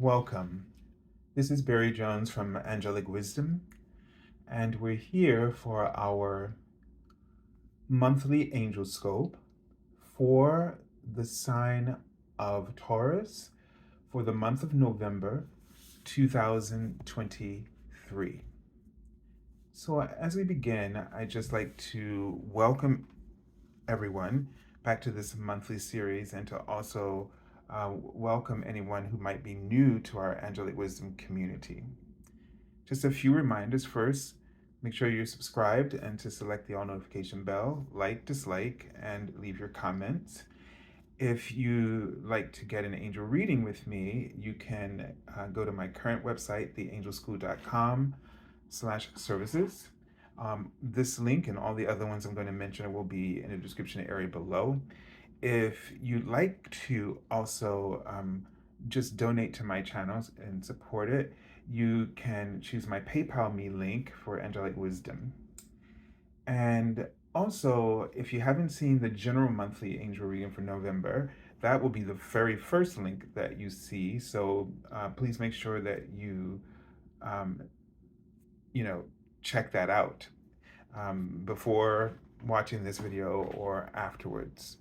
Welcome. This is Barry Jones from Angelic Wisdom, and we're here for our monthly Angelscope for the sign of Taurus for the month of November 2023. So, as we begin, I'd just like to welcome everyone back to this monthly series and to also welcome anyone who might be new to our Angelic Wisdom community. Just a few reminders first. Make sure you're subscribed and to select the all notification bell, like, dislike, and leave your comments. If you like to get an angel reading with me, you can go to my current website, theangelschool.com/services. This link and all the other ones I'm going to mention will be in the description area below. If you'd like to also just donate to my channels and support it, you can choose my PayPal me link for Angelic Wisdom. And also, if you haven't seen the general monthly angel reading for November, that will be the very first link that you see. So please make sure that um, check that out before watching this video or afterwards.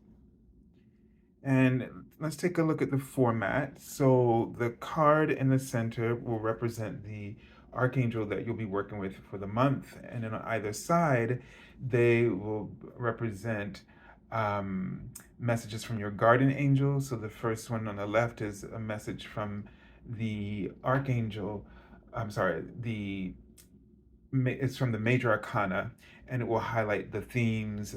And let's take a look at the format. So the card in the center will represent the archangel that you'll be working with for the month. And then on either side, they will represent messages from your guardian angel. So the first one on the left is a message from the archangel. It's from the Major Arcana, and it will highlight the themes,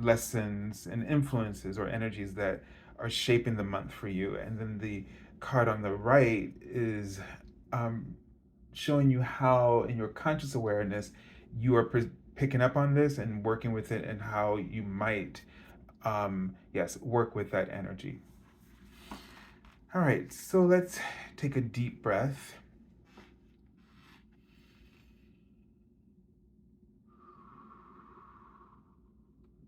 lessons, and influences or energies that are shaping the month for you. And then the card on the right is showing you how, in your conscious awareness, you are picking up on this and working with it, and how you might, work with that energy. All right, so let's take a deep breath.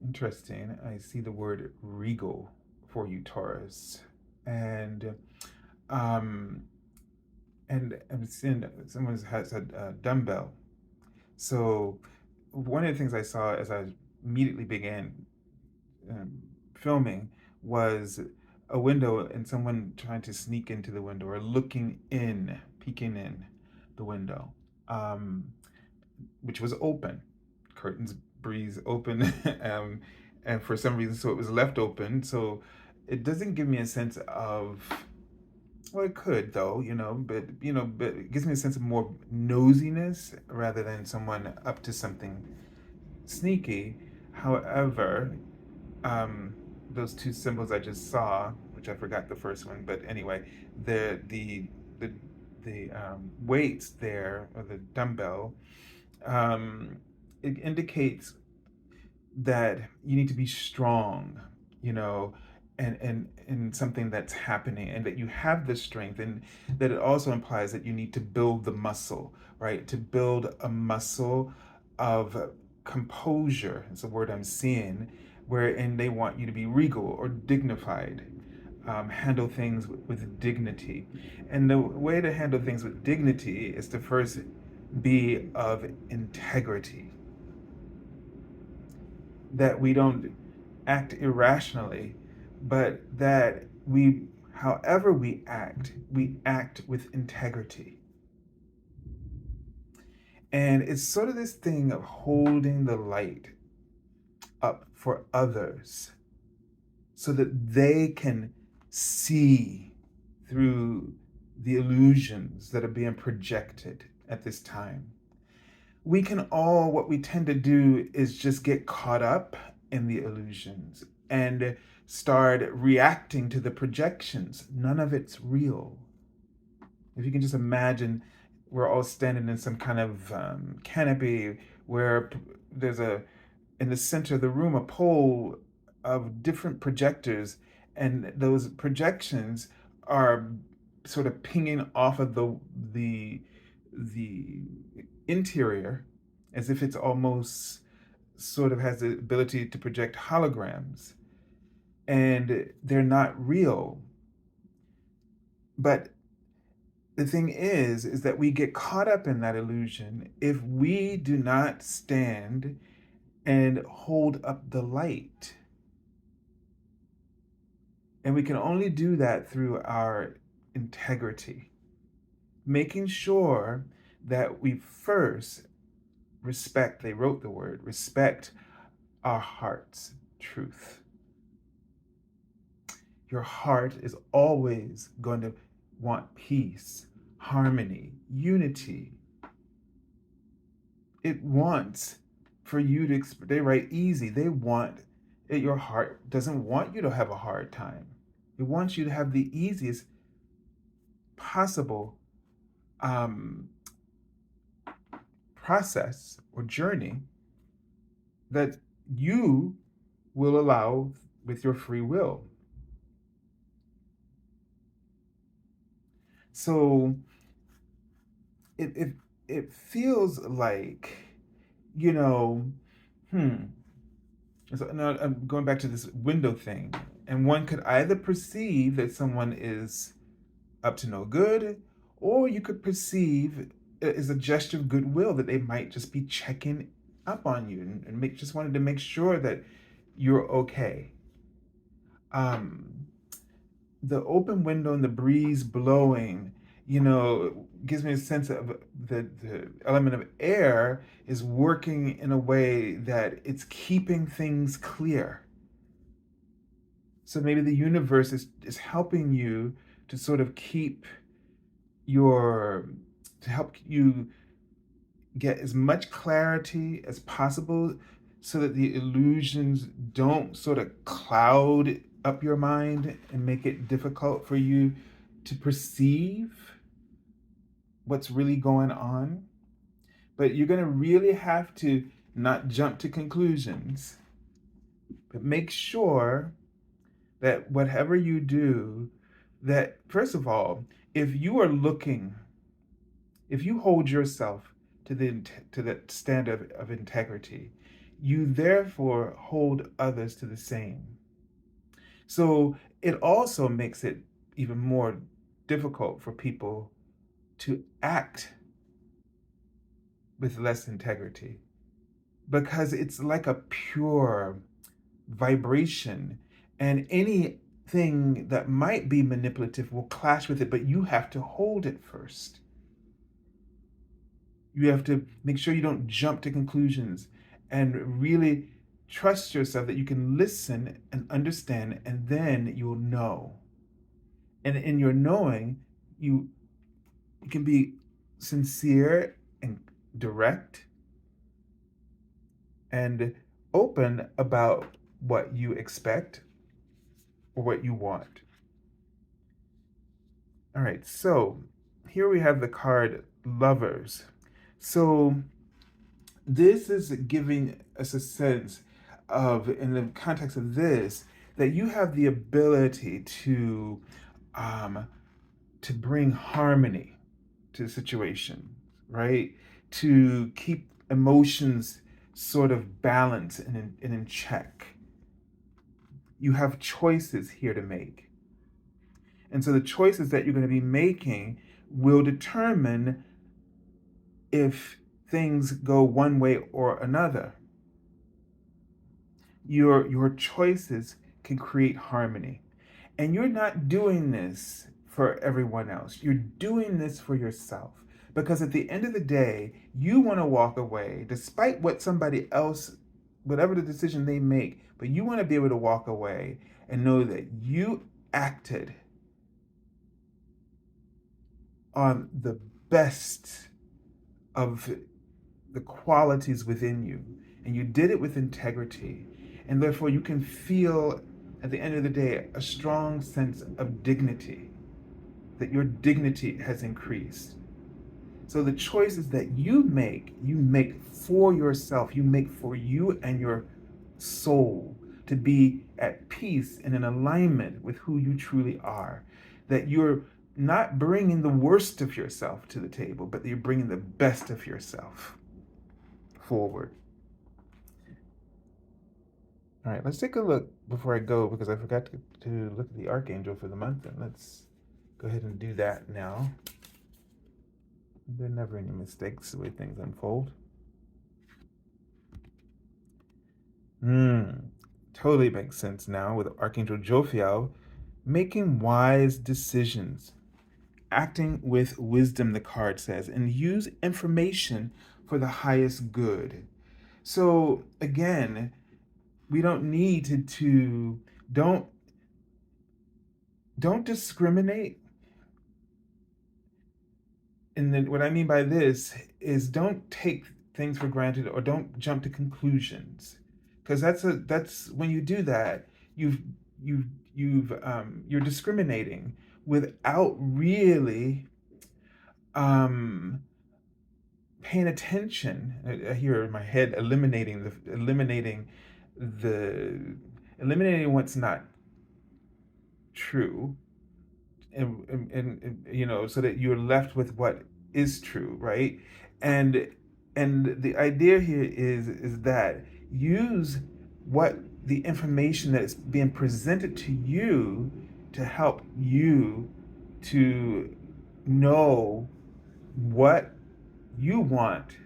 Interesting. I see the word regal for you, Taurus. And um I'm seeing someone has a dumbbell. So one of the things I saw as I immediately began filming was a window and someone trying to sneak into the window or looking in, peeking in the window, um, which was open, curtains breeze open, and for some reason, so it was left open. So it doesn't give me a sense of, well, it could though, but it gives me a sense of more nosiness rather than someone up to something sneaky. However, um, those two symbols I just saw, which I forgot the first one, but anyway, the weights there, or the dumbbell, um, it indicates that you need to be strong, you know, and in something that's happening, and that you have the strength, and that it also implies that you need to build the muscle, right? To build a muscle of composure, is the word I'm seeing, wherein they want you to be regal or dignified, handle things with dignity. And the way to handle things with dignity is to first be of integrity, that we don't act irrationally, but that however we act with integrity. And it's sort of this thing of holding the light up for others so that they can see through the illusions that are being projected at this time. What we tend to do is just get caught up in the illusions and start reacting to the projections. None of it's real. If you can just imagine, we're all standing in some kind of canopy where there's in the center of the room, a pole of different projectors, and those projections are sort of pinging off of the interior, as if it's almost sort of has the ability to project holograms, and they're not real. But the thing is that we get caught up in that illusion if we do not stand and hold up the light. And we can only do that through our integrity, making sure that we first respect, they wrote the word, respect our heart's truth. Your heart is always going to want peace, harmony, unity. It wants for you to, they write easy, they want it, your heart doesn't want you to have a hard time. It wants you to have the easiest possible process or journey that you will allow with your free will. So it feels like, you know, so now I'm going back to this window thing, and one could either perceive that someone is up to no good, or you could perceive it as a gesture of goodwill that they might just be checking up on you and just wanted to make sure that you're okay. The open window and the breeze blowing, gives me a sense of the element of air is working in a way that it's keeping things clear. So maybe the universe is helping you to sort of to help you get as much clarity as possible so that the illusions don't sort of cloud up your mind and make it difficult for you to perceive what's really going on. But you're going to really have to not jump to conclusions, but make sure that whatever you do, that first of all, if you hold yourself to that standard of integrity, you therefore hold others to the same. So it also makes it even more difficult for people to act with less integrity, because it's like a pure vibration, and anything that might be manipulative will clash with it, but you have to hold it first. You have to make sure you don't jump to conclusions and really trust yourself that you can listen and understand, and then you'll know. And in your knowing, you can be sincere and direct and open about what you expect or what you want. All right, so here we have the card Lovers. So this is giving us a sense of, in the context of this, that you have the ability to bring harmony to the situation, right? To keep emotions sort of balanced and in check. You have choices here to make. And so the choices that you're going to be making will determine if things go one way or another. Your choices can create harmony. And you're not doing this for everyone else. You're doing this for yourself. Because at the end of the day, you want to walk away, despite what somebody else, whatever the decision they make, but you want to be able to walk away and know that you acted on the best of the qualities within you, and you did it with integrity, and therefore you can feel at the end of the day a strong sense of dignity, that your dignity has increased. So the choices that you make for yourself, you make for you and your soul to be at peace and in alignment with who you truly are. That you're not bringing the worst of yourself to the table, but you're bringing the best of yourself forward. All right, let's take a look before I go, because I forgot to look at the Archangel for the month. And let's go ahead and do that now. There are never any mistakes the way things unfold. Totally makes sense now with Archangel Jophiel making wise decisions, acting with wisdom, the card says, and use information for the highest good. So again, we don't need to don't discriminate. And then what I mean by this is don't take things for granted or don't jump to conclusions, because that's when you do that, you've you're discriminating without really um paying attention. I hear in my head the eliminating what's not true, and you know, so that you're left with what is true, right? and and the idea here is that use what the information that is being presented to you to help you to know what you want,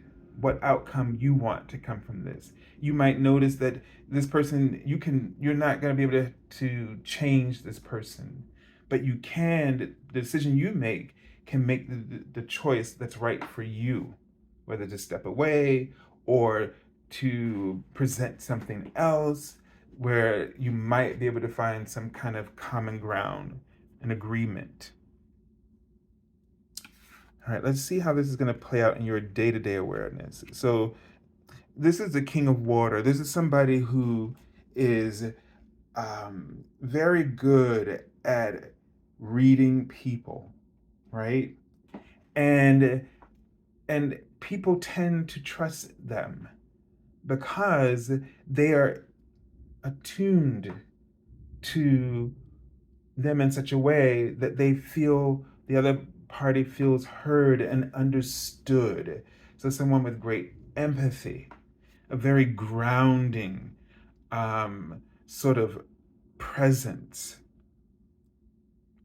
what outcome you want to come from this. You might notice that this person, you're not going to be able to change this person, but you can, the decision you make can make the choice that's right for you, whether to step away or to present something else where you might be able to find some kind of common ground, an agreement. All right, let's see how this is going to play out in your day-to-day awareness. So this is the King of Water. This is somebody who is very good at reading people, right? And people tend to trust them because they are attuned to them in such a way that they feel the other party feels heard and understood. So someone with great empathy, a very grounding sort of presence,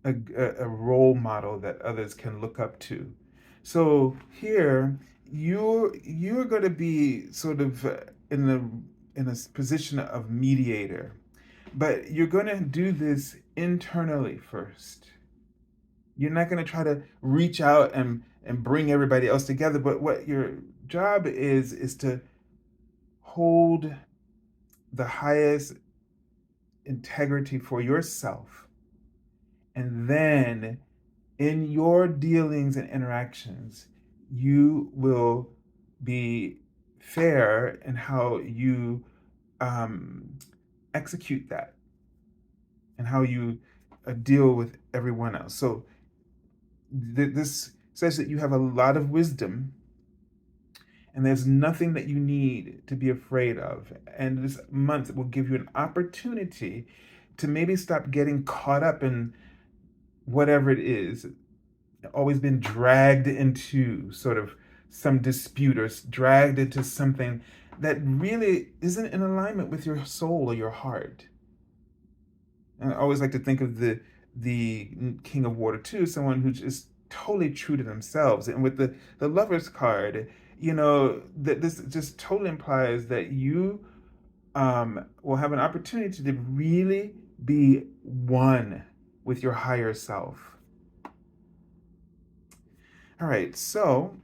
a role model that others can look up to. So here you're going to be sort of in a position of mediator, but you're going to do this internally first. You're not going to try to reach out and bring everybody else together, but what your job is to hold the highest integrity for yourself, and then in your dealings and interactions you will be fair in how you execute that and how you deal with everyone else. So this says that you have a lot of wisdom and there's nothing that you need to be afraid of. And this month will give you an opportunity to maybe stop getting caught up in whatever it is, always been dragged into sort of some dispute or dragged into something that really isn't in alignment with your soul or your heart. And I always like to think of the King of Water too, someone who's just totally true to themselves. And with the Lover's card, you know, that this just totally implies that you will have an opportunity to really be one with your higher self. All right, so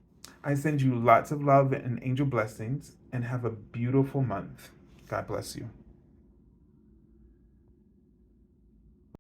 I send you lots of love and angel blessings and have a beautiful month. God bless you.